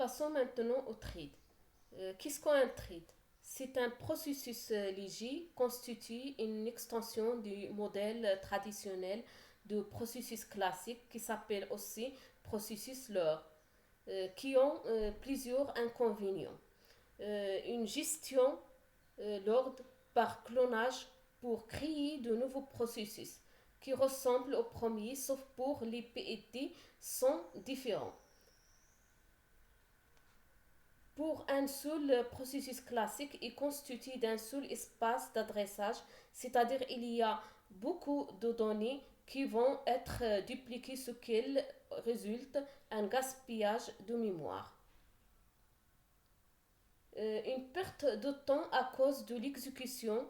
Passons maintenant au trade. Qu'est-ce qu'un trade? C'est un processus léger constitue une extension du modèle traditionnel de processus classique qui s'appelle aussi processus Lohr, qui ont plusieurs inconvénients. Une gestion l'ordre par clonage pour créer de nouveaux processus qui ressemblent au premier sauf pour les PET sont différents. Pour un seul processus classique est constitué d'un seul espace d'adressage, c'est-à-dire il y a beaucoup de données qui vont être dupliquées, ce qui résulte un gaspillage de mémoire. Une perte de temps à cause de l'exécution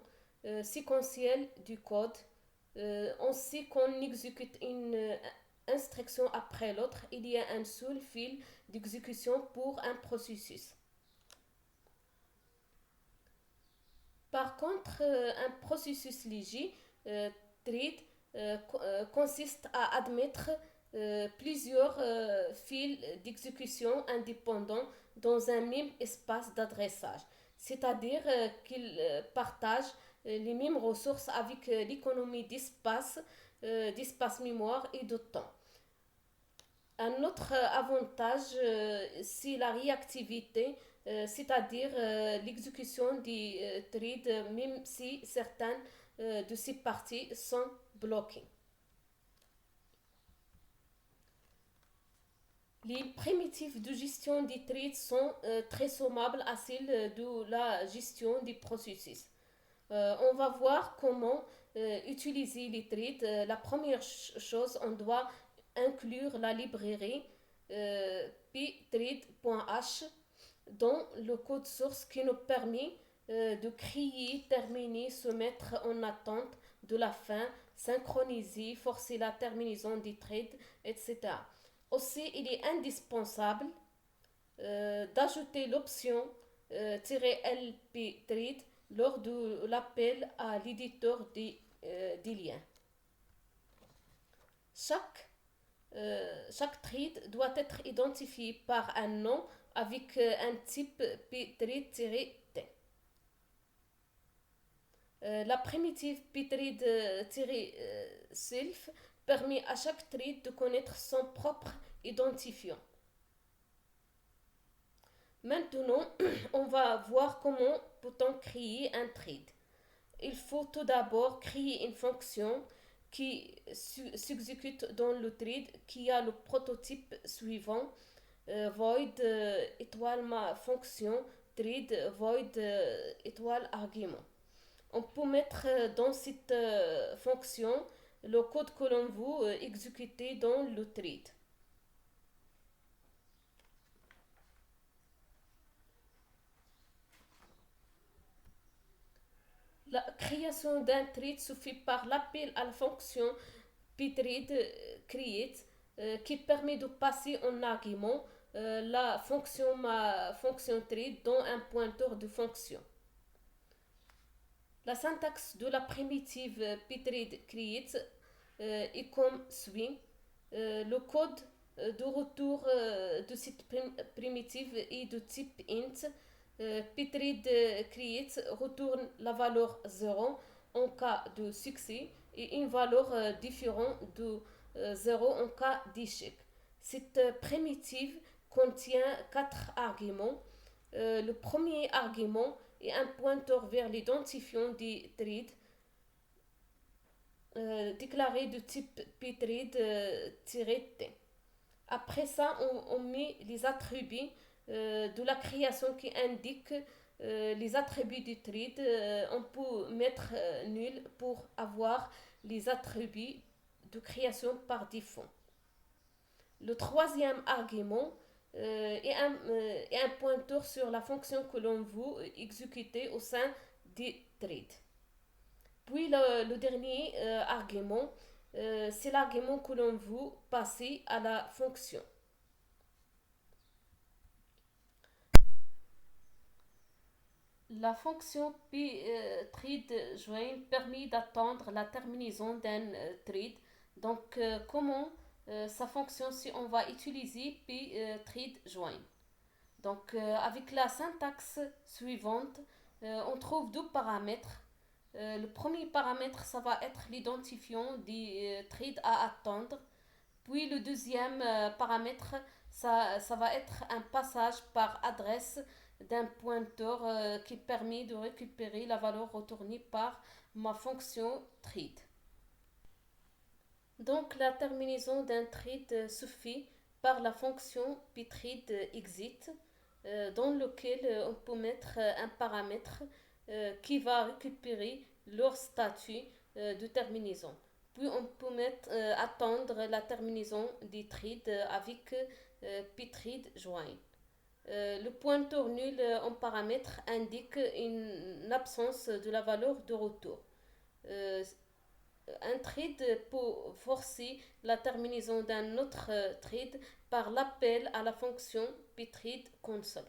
séquentielle du code. On sait qu'on exécute une instruction après l'autre. Il y a un seul fil d'exécution pour un processus. Par contre, un processus léger, thread, consiste à admettre plusieurs fils d'exécution indépendants dans un même espace d'adressage, c'est-à-dire qu'ils partagent les mêmes ressources avec l'économie d'espace mémoire et de temps. Un autre avantage, c'est la réactivité, c'est-à-dire l'exécution des threads, même si certaines de ces parties sont bloquées. Les primitives de gestion des threads sont très semblables à celles de la gestion des processus. On va voir comment utiliser les threads. La première chose, on doit inclure la librairie pthread.h dans le code source qui nous permet de créer, terminer, se mettre en attente de la fin, synchroniser, forcer la terminaison des threads, etc. Aussi, il est indispensable d'ajouter l'option "-lp thread" lors de l'appel à l'éditeur des liens. Chaque, chaque thread doit être identifié par un nom avec un type pthread-t. La primitive pthread-self permet à chaque thread de connaître son propre identifiant. Maintenant, on va voir comment peut-on créer un thread. Il faut tout d'abord créer une fonction qui s'exécute dans le thread qui a le prototype suivant void étoile ma fonction thread void étoile argument. On peut mettre dans cette fonction le code que l'on veut exécuter dans le thread. La création d'un thread se fait par l'appel à la fonction pthread create qui permet de passer en argument la fonction thread dans un pointeur de fonction. La syntaxe de la primitive pthread create est comme suit. Le code de retour de cette primitive est de type int. Pthread create retourne la valeur 0 en cas de succès et une valeur différente de 0 en cas d'échec. Cette primitive contient 4 arguments. Le premier argument est un pointeur vers l'identifiant des threads déclaré de type pthread-t. Après ça, on met les attributs de la création qui indiquent les attributs du thread. On peut mettre nul pour avoir les attributs de création par défaut. Le troisième argument est un pointeur sur la fonction que l'on veut exécuter au sein des threads. Puis le dernier argument, c'est l'argument que l'on veut passer à la fonction. La fonction pthread-join permet d'attendre la terminaison d'un thread. Donc, comment ça fonctionne si on va utiliser pthread-join? Donc, avec la syntaxe suivante, on trouve deux paramètres. Le premier paramètre, ça va être l'identifiant des threads à attendre. Puis le deuxième paramètre, ça va être un passage par adresse d'un pointeur qui permet de récupérer la valeur retournée par ma fonction thread. Donc la terminaison d'un thread se fait par la fonction pthread exit dans lequel on peut mettre un paramètre qui va récupérer leur statut de terminaison. Puis on peut attendre la terminaison des threads avec pthread join. Le pointeur nul en paramètre indique une absence de la valeur de retour. Euh, un thread peut forcer la terminaison d'un autre thread par l'appel à la fonction pthread console.